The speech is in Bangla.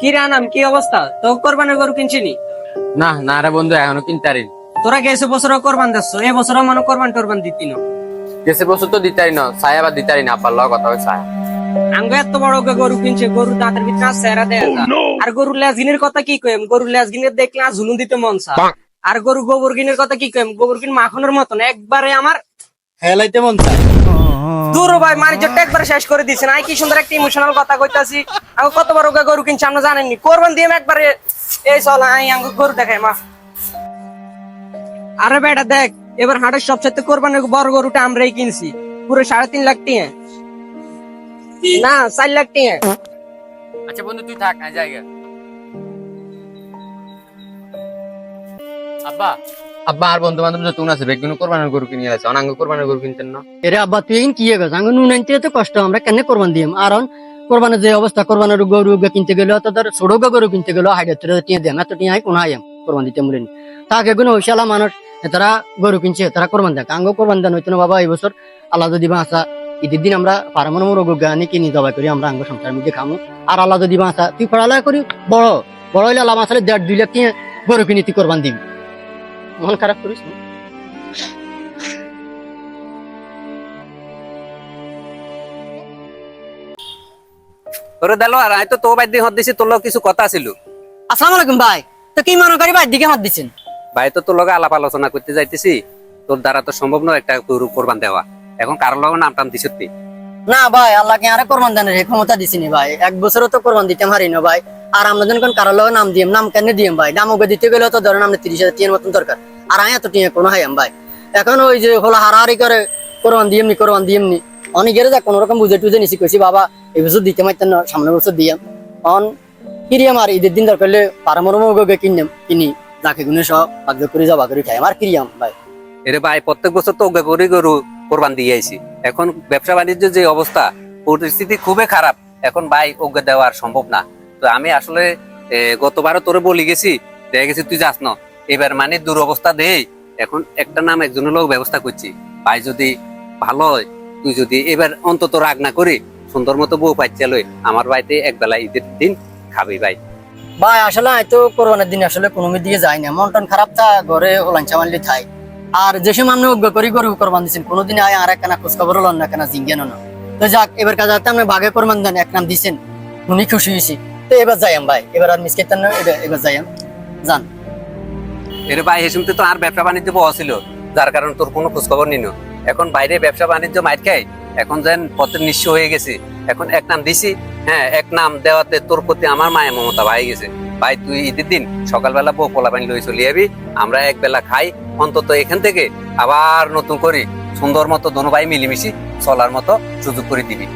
কি রে আনাম, কি অবস্থা? তো কোরবানের গরু কিনছিনি? না না রে বন্ধু, এখনো কিনতে পারি। তোরা গেছে বছর কোরবান দিচ্ছ, এই বছর মনে কোরবান টোরবান দিতি না। গেছে বছর তো দিতারি না, ছায়া বা দিতারি না, আব্বার লগে কথা হয় ছায়া। আঙ্গ এত বড় গরু কিনছে, গরুর দাঁতের ভিতরে চেহারা দেয়া যায়। আর গরুর লেজগিনের কথা কি কইম, গরুর লেজগিনের দেখলে আর ঝুলুন দিতে মন চায়। আর গরু গোবর গিনের কথা কি কইম, গোবর গিন মাখনের মতন একবারে আমার হেলাইতে মন চায়। দূর ভাই, মানিজ্যটা একবারে শেষ করে দিছে না। কি সুন্দর একটা ইমোশনাল কথা কইতাছি। আঙ্গ কত বড় গরু কিনছে আমরা জানেননি, কোরবান দিয়ে একবারে এই চল আঙ্গ গরু দেখাই মা। আরে বেটা দেখ, এবার হাটের সবচেয়ে কোরবানের বড় গরুটা আমরাই কিনছি, পুরো 3.5 লাখ টাকা, না 4 লাখ টাকা। আচ্ছা বন্ধু তুই থাক, আয় জায়গা। আব্বা আব্বা আর বন্ধু বান্ধব যত আছে বেগুন কোরবানের গরু কিনে আছে, অনাঙ্গ কোরবানের গরু কিনতেন না? এরে আব্বা তুই কি গেছ আঙ্গ নুন আনতে তো কষ্ট, আমরা কেন কোরবান দিম? আর কোরবানের যে অবস্থা, কোরবানের গরু কিনতে গেল তো ধর ছোট গরু কিনতে গেল 60,000 টাকা দিম, এত টাকা কোন আইম কোরবান দিতে মরেনি। তাকে গুণ হইসালা মানুষ তারা গরু কিনছে, তারা কোরবান দেখ। আঙ্গ কোরবান দেন হইতো না বাবা। এই বছর আল্লাহ যদি বাঁচা, ঈদের দিন আমরা পারমাণ মুরগ আনি কিনি জবাই করি, আমরা আঙ্গ সংসারের মধ্যে খামু। আর আল্লাহ যদি বাঁচা, তুই পড়ালেখা করি বড় বড় হইলে আল্লাহ বাঁচালে 1.5-2 লাখ টাকা গরু কিনি তুই কোরবান দিবি। মন খারাপ করিস না। ওরে দেলো আর আমি তো তো বাইর দিয়ে হাত দিছি, তোর লগে কিছু কথা ছিল। আসসালামু আলাইকুম ভাই। তো কি মনে করি ভাই দিকে হাত দিচ্ছেন? ভাই তো তোর লগে আলাপ আলোচনা করতে যাইতেছি, তোর দ্বারা তো সম্ভব নয় একটা গরু কোরবান দেওয়া। এখন কারোর লগে নাম টাম দিছিস তুই? না ভাই, আল্লাহকে আরে কোরবান দানের ক্ষমতা দিছিনি ভাই। এক বছরও তো কোরবান দিতে পারি না ভাই। আর আমরা যখন কারোর লগে নাম দিম, নাম কেন দিম ভাই? নাম ওকে দিতে গেলে তো ধরেন আমরা 30,000 টাকার মতন দরকার। আর আমি এত টাকা কোনো হাইম ভাই। এখন ওই যে হলো হারাহারি করে কোরবান দিয়েমনি অনেকের যা কোন রকম বুঝে টুঝে নিছি, কইছি বাবা এই বছর দিতে মাইতেন না, সামনের বছর দিয়াম। অন কিরিয়াম আর ঈদের দিন দরকার হলে পারমরমকে কিনি যাকে গুনে সব ভাগ্য করে জবা করে খাই আমার কিরিয়াম ভাই। এরে ভাই প্রত্যেক বছর তো ওকে করে গরু কোরবান দিয়ে আইছি। এখন ব্যবসা বাণিজ্য যে অবস্থা, পরিস্থিতি খুবই খারাপ। এখন ভাই ওকে দেওয়া আর সম্ভব না। তো আমি আসলে গতবারও তোরে বলি গেছি, দেখে গেছি তুই যাস না। এবার মানে দুরবস্থা দেই, এখন একটা নাম একজনের লোক ব্যবস্থা করছি। ভাই যদি ভালো হয়, তুই যদি এবার অন্তত রাগ না করি সুন্দর মতো বউ পাইছে লই আমার বাড়িতে একবেলা ঈদের দিন খাবি ভাই। ভাই আসলে আমি তো কোরবানের দিন আসলে কোনো দিকে যাই না, মন টন খারাপ থা, ঘরে হলাঞ্চা মানলে থাই। আর যে সময় আপনি অজ্ঞ করি গরু কোরবান দিচ্ছেন, কোনোদিন আয় আর একখানা খোঁজ খবর হল না, কেনা জিঙ্গেন না। তো যাক, এবার কাজ আপনি ভাগে কোরবান দেন, এক নাম দিচ্ছেন, উনি খুশি হয়েছি। তো এবার যাইম ভাই, এবার আর মিস করতেন না, এবার যাইম যান। এর ভাই হেসুমতে তো আর ব্যবসা বাণিজ্য বহা ছিল, যার কারণে তোর কোনো খোঁজ খবর নিন। এখন বাইরে ব্যবসা বাণিজ্য মাইর খাই, এখন যেন পথের নিঃস্ব হয়ে গেছে। এখন এক নাম দিছি, হ্যাঁ এক নাম দেওয়াতে তোর প্রতি আমার মায়ের মমতা ভাই গেছে। ভাই তুই ঈদের দিন সকালবেলা বউ পোলা পানি লই চলে যাবি, আমরা এক বেলা খাই। অন্তত এখান থেকে আবার নতুন করে সুন্দর মতো দোনো ভাই মিলিমিশি চলার মতো সুযোগ করে দিবি।